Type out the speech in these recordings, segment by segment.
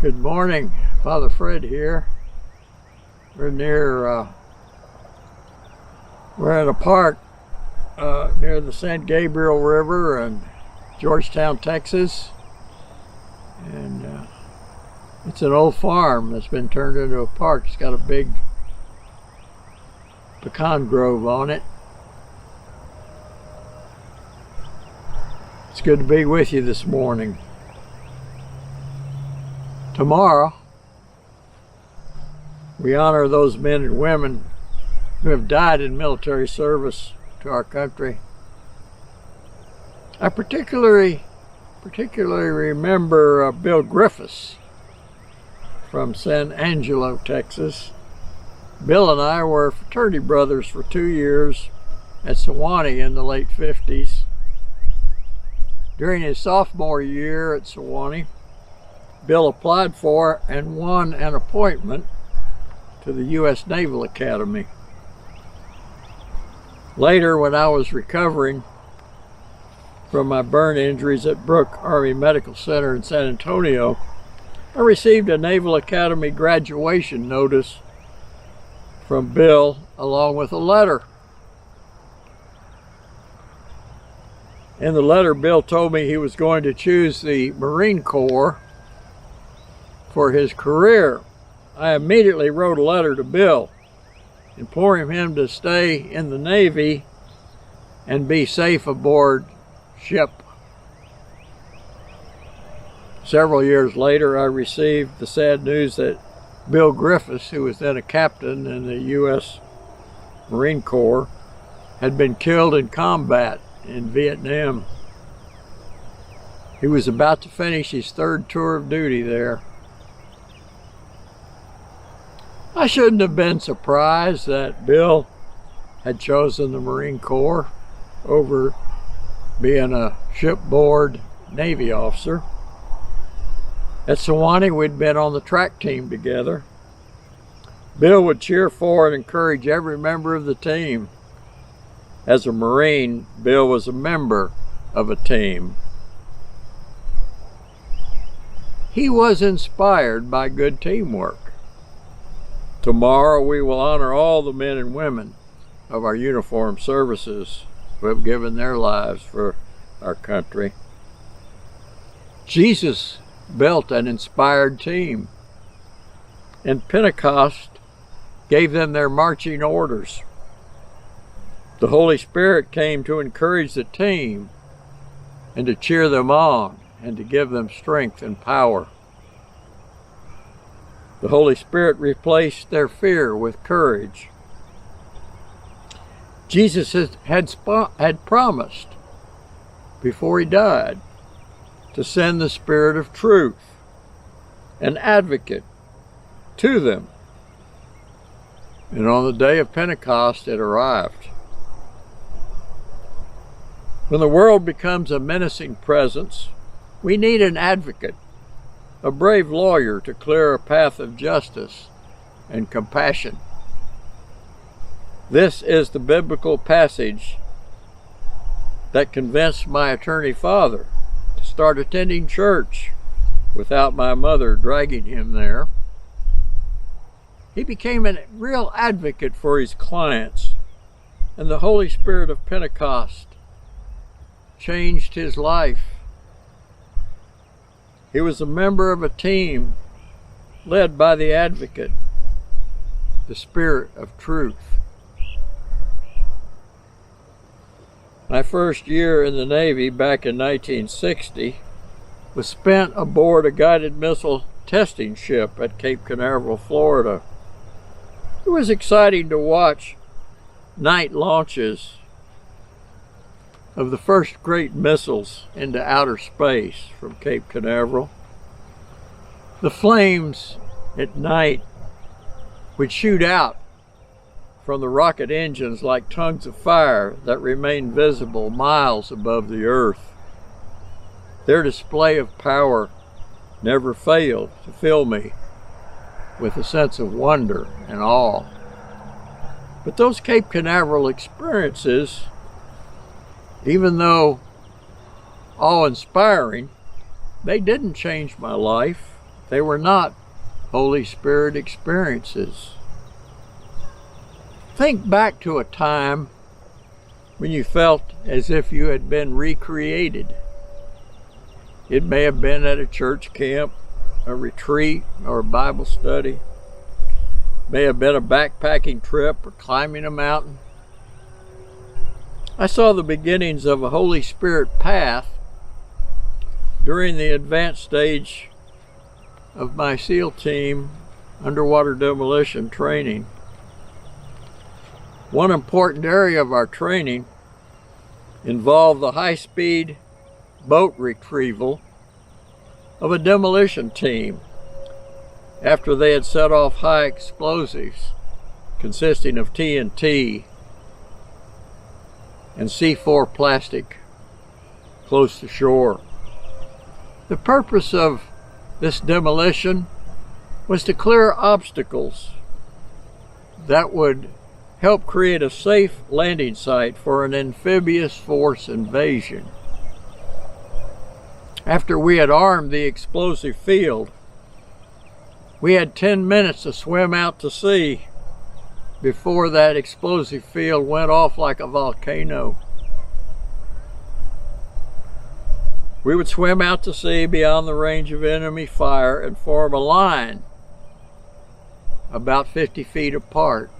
Good morning, Father Fred here. We're in a park near the San Gabriel River in Georgetown, Texas. And it's an old farm that's been turned into a park. It's got a big pecan grove on it. It's good to be with you this morning. Tomorrow, we honor those men and women who have died in military service to our country. I particularly remember Bill Griffiths from San Angelo, Texas. Bill and I were fraternity brothers for 2 years at Sewanee in the late 50s. During his sophomore year at Sewanee, Bill applied for and won an appointment to the U.S. Naval Academy. Later, when I was recovering from my burn injuries at Brooke Army Medical Center in San Antonio, I received a Naval Academy graduation notice from Bill along with a letter. In the letter, Bill told me he was going to choose the Marine Corps for his career. I immediately wrote a letter to Bill imploring him to stay in the Navy and be safe aboard ship. Several years later, I received the sad news that Bill Griffiths, who was then a captain in the U.S. Marine Corps, had been killed in combat in Vietnam. He was about to finish his third tour of duty there. I shouldn't have been surprised that Bill had chosen the Marine Corps over being a shipboard Navy officer. At Sewanee, we'd been on the track team together. Bill would cheer for and encourage every member of the team. As a Marine, Bill was a member of a team. He was inspired by good teamwork. Tomorrow we will honor all the men and women of our uniformed services who have given their lives for our country. Jesus built an inspired team, and Pentecost gave them their marching orders. The Holy Spirit came to encourage the team and to cheer them on and to give them strength and power. The Holy Spirit replaced their fear with courage. Jesus had promised before he died to send the Spirit of truth, an advocate, to them. And on the day of Pentecost, it arrived. When the world becomes a menacing presence, we need an advocate, a brave lawyer to clear a path of justice and compassion. This is the biblical passage that convinced my attorney father to start attending church without my mother dragging him there. He became a real advocate for his clients, and the Holy Spirit of Pentecost changed his life. He was a member of a team led by the advocate, the Spirit of truth. My first year in the Navy back in 1960 was spent aboard a guided missile testing ship at Cape Canaveral, Florida. It was exciting to watch night launches of the first great missiles into outer space from Cape Canaveral. The flames at night would shoot out from the rocket engines like tongues of fire that remained visible miles above the earth. Their display of power never failed to fill me with a sense of wonder and awe. But those Cape Canaveral experiences, even though awe-inspiring, they didn't change my life. They were not Holy Spirit experiences. Think back to a time when you felt as if you had been recreated. It may have been at a church camp, a retreat, or a Bible study. It may have been a backpacking trip or climbing a mountain. I saw the beginnings of a Holy Spirit path during the advanced stage of my SEAL team underwater demolition training. One important area of our training involved the high-speed boat retrieval of a demolition team after they had set off high explosives consisting of TNT and C4 plastic close to shore. The purpose of this demolition was to clear obstacles that would help create a safe landing site for an amphibious force invasion. After we had armed the explosive field, we had 10 minutes to swim out to sea before that explosive field went off like a volcano. We would swim out to sea beyond the range of enemy fire and form a line about 50 feet apart.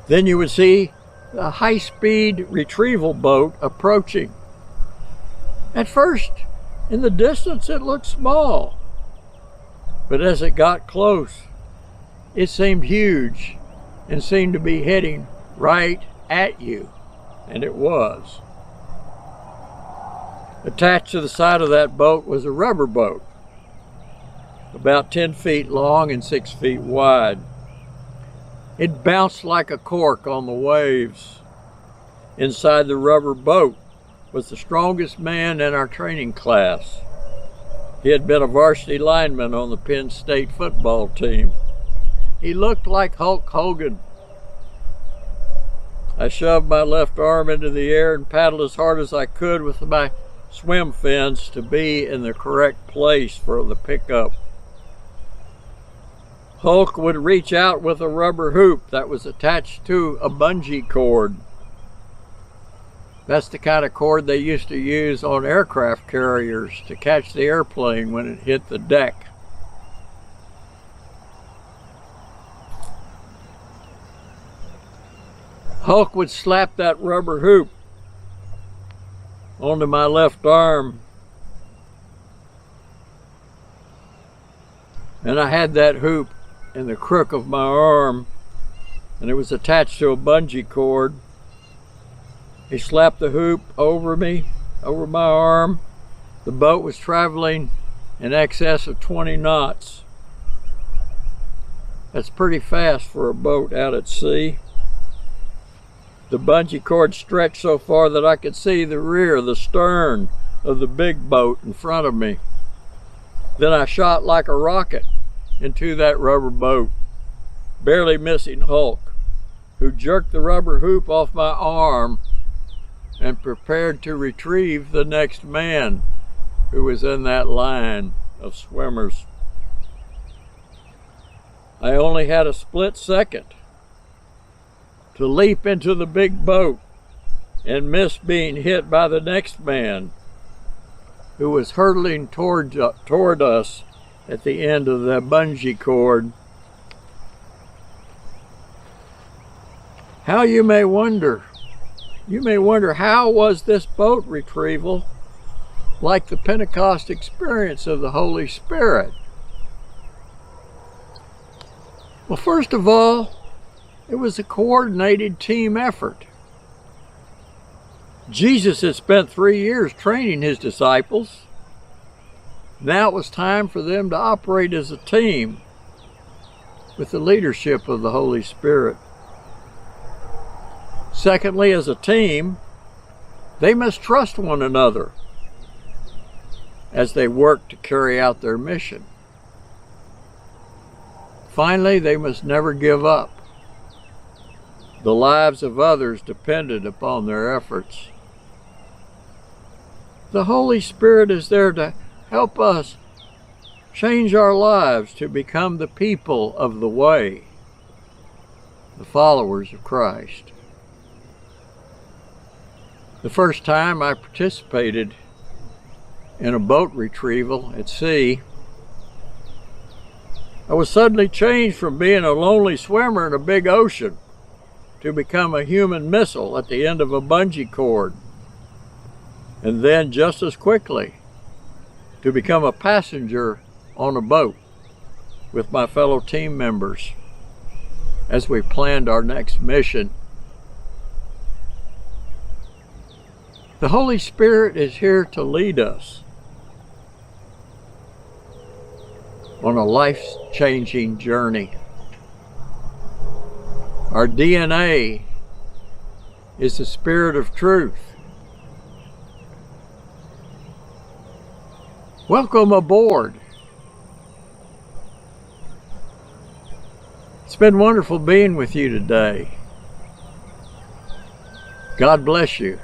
Then you would see a high-speed retrieval boat approaching. At first, in the distance, it looked small, but as it got close, it seemed huge and seemed to be heading right at you, and it was. Attached to the side of that boat was a rubber boat, about 10 feet long and 6 feet wide. It bounced like a cork on the waves. Inside the rubber boat was the strongest man in our training class. He had been a varsity lineman on the Penn State football team. He looked like Hulk Hogan. I shoved my left arm into the air and paddled as hard as I could with my swim fins to be in the correct place for the pickup. Hulk would reach out with a rubber hoop that was attached to a bungee cord. That's the kind of cord they used to use on aircraft carriers to catch the airplane when it hit the deck. Hulk would slap that rubber hoop onto my left arm, and I had that hoop in the crook of my arm, and it was attached to a bungee cord. He slapped the hoop over me, over my arm. The boat was traveling in excess of 20 knots. That's pretty fast for a boat out at sea. The bungee cord stretched so far that I could see the rear, the stern of the big boat in front of me. Then I shot like a rocket into that rubber boat, barely missing Hulk, who jerked the rubber hoop off my arm and prepared to retrieve the next man who was in that line of swimmers. I only had a split second to leap into the big boat and miss being hit by the next man who was hurtling toward us at the end of the bungee cord. You may wonder how was this boat retrieval like the Pentecost experience of the Holy Spirit? Well, first of all, it was a coordinated team effort. Jesus had spent 3 years training his disciples. Now it was time for them to operate as a team with the leadership of the Holy Spirit. Secondly, as a team, they must trust one another as they work to carry out their mission. Finally, they must never give up. The lives of others depended upon their efforts. The Holy Spirit is there to Help us change our lives to become the people of the way, the followers of Christ. The first time I participated in a boat retrieval at sea, I was suddenly changed from being a lonely swimmer in a big ocean to become a human missile at the end of a bungee cord, and then just as quickly to become a passenger on a boat with my fellow team members as we planned our next mission. The Holy Spirit is here to lead us on a life-changing journey. Our DNA is the Spirit of truth. Welcome aboard. It's been wonderful being with you today. God bless you.